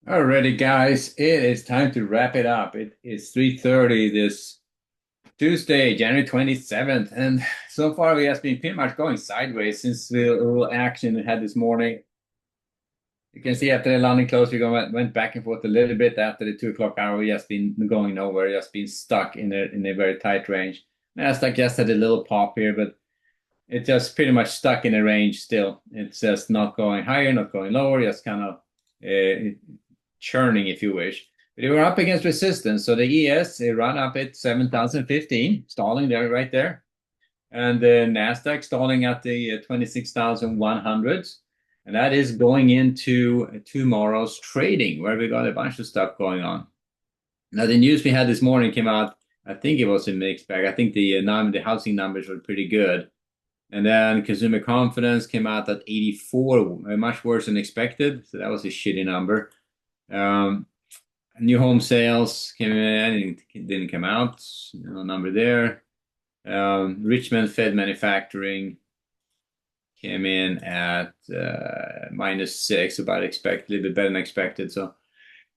Alrighty, guys, it is time to wrap it up. It is 3:30 this Tuesday, January 27th, and so far we have been pretty much going sideways since the little action we had this morning. You can see after the landing close, went back and forth a little bit after the 2 o'clock hour. We just been going nowhere, just been stuck in a very tight range. Nasdaq just had a little pop here, but it just pretty much stuck in a range still. It's just not going higher, not going lower, just kind of uh, churning, if you wish. But they were up against resistance. So the ES, they run up at 7,015, stalling there, right there. And the NASDAQ stalling at the 26,100s. And that is going into tomorrow's trading, where we got a bunch of stuff going on. Now, the news we had this morning came out, I think it was a mixed bag. I think the housing numbers were pretty good. And then consumer confidence came out at 84, much worse than expected. So that was a shitty number. New home sales came in, it didn't come out. No number there. Richmond Fed manufacturing came in at -6, about expected, a little bit better than expected. So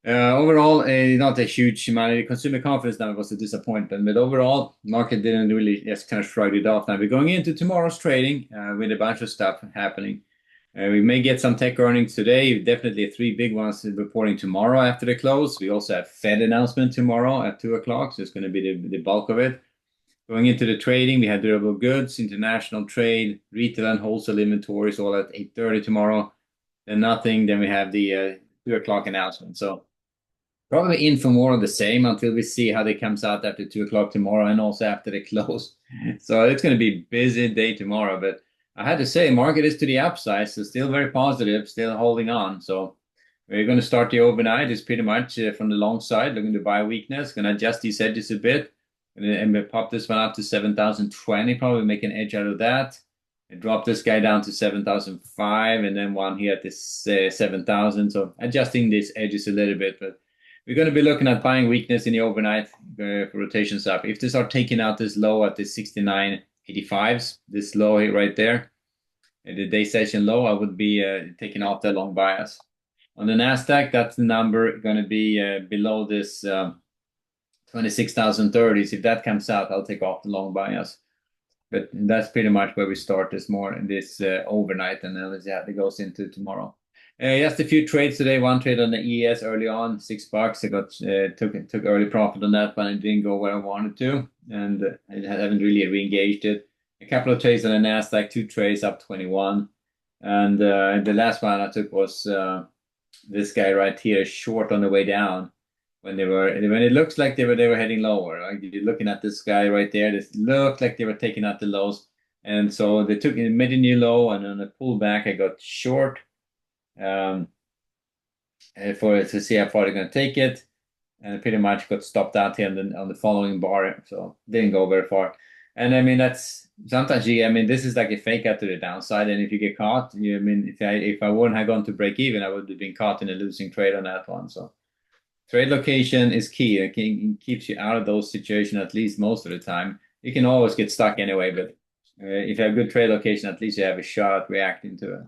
overall, not a huge amount. The consumer confidence number was a disappointment, but overall, market didn't really just kind of shrug it off. Now we're going into tomorrow's trading with a bunch of stuff happening. We may get some tech earnings today. Definitely three big ones reporting tomorrow after the close. We also have Fed announcement tomorrow at 2 o'clock, so it's going to be the bulk of it. Going into the trading, we have durable goods, international trade, retail and wholesale inventories all at 8:30 tomorrow. Then nothing. Then we have the 2 o'clock announcement. So probably in for more of the same until we see how it comes out after 2 o'clock tomorrow and also after the close. So it's going to be a busy day tomorrow, but I had to say, market is to the upside, so still very positive, still holding on. So we're going to start the overnight. It's pretty much from the long side, looking to buy weakness. Going to adjust these edges a bit, and pop this one up to 7,020. Probably make an edge out of that. And drop this guy down to 7,005, and then one here at this 7,000. So adjusting these edges a little bit, but we're going to be looking at buying weakness in the overnight for rotations up. If they start taking out this low at the 69.85s, this low right there, the day session low, I would be taking off the long bias. On the NASDAQ, that's the number going to be below this 26,030s. If that comes out, I'll take off the long bias. But that's pretty much where we start this overnight, and then let's see how it goes into tomorrow. Just a few trades today. One trade on the ES early on, $6. I got took early profit on that, but it didn't go where I wanted to, and I haven't really re-engaged it. A couple of trades on the Nasdaq, two trades up 21, and the last one I took was this guy right here, short on the way down. When it looks like they were heading lower. Like you're looking at this guy right there, this looked like they were taking out the lows, and so they made a new low, and on a pullback, I got short to see how far they're going to take it, and pretty much got stopped out here on the following bar, so didn't go very far. And I mean that's sometimes this is like a fake out to the downside, and if you get caught, if I wouldn't have gone to break even, I would have been caught in a losing trade on that one. So trade location is key. It keeps you out of those situations at least most of the time. You can always get stuck anyway, but if you have good trade location, at least you have a shot at reacting to it.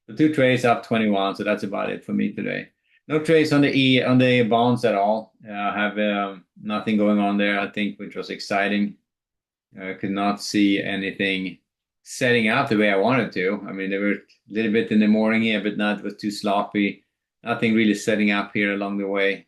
The two trades up 21, so that's about it for me today. No trades on the bonds at all. I have nothing going on there, I think, which was exciting. I could not see anything setting out the way I wanted to. I mean, they were a little bit in the morning here, but not, it was too sloppy. Nothing really setting up here along the way.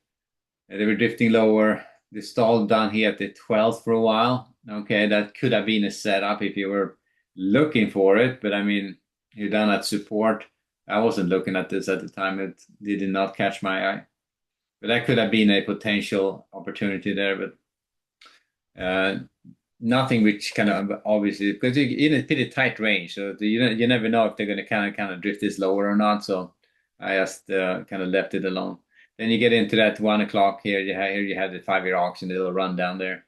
They were drifting lower. They stalled down here at the 12th for a while. Okay, that could have been a setup if you were looking for it, but I mean, you're down at support. I wasn't looking at this at the time. It did not catch my eye. But that could have been a potential opportunity there, but nothing which kind of obviously, because you're in a pretty tight range, so you never know if they're going to kind of drift this lower or not. So I just kind of left it alone. Then you get into that 1 o'clock here. You have the 5-year auction, the little rundown there.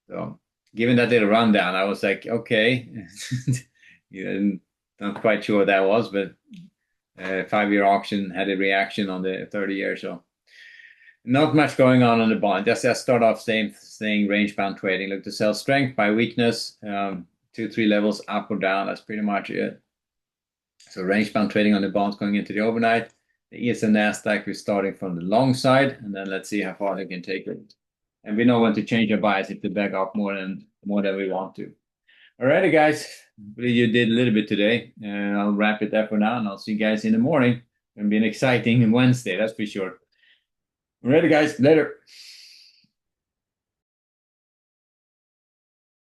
So given that little rundown, I was like, okay, not quite sure what that was, but 5-year auction had a reaction on the 30-year. So not much going on the bond. Just start off saying range bound trading. Look to sell strength by weakness, 2-3 levels up or down. That's pretty much it. So range bound trading on the bonds going into the overnight. The ES and NASDAQ, we're starting from the long side, and then let's see how far they can take it. And we know when to change our bias if they back up more than we want to. Alrighty, guys. Hopefully you did a little bit today. And I'll wrap it there for now, and I'll see you guys in the morning. It's gonna be an exciting Wednesday, that's for sure. Alrighty, guys. Later.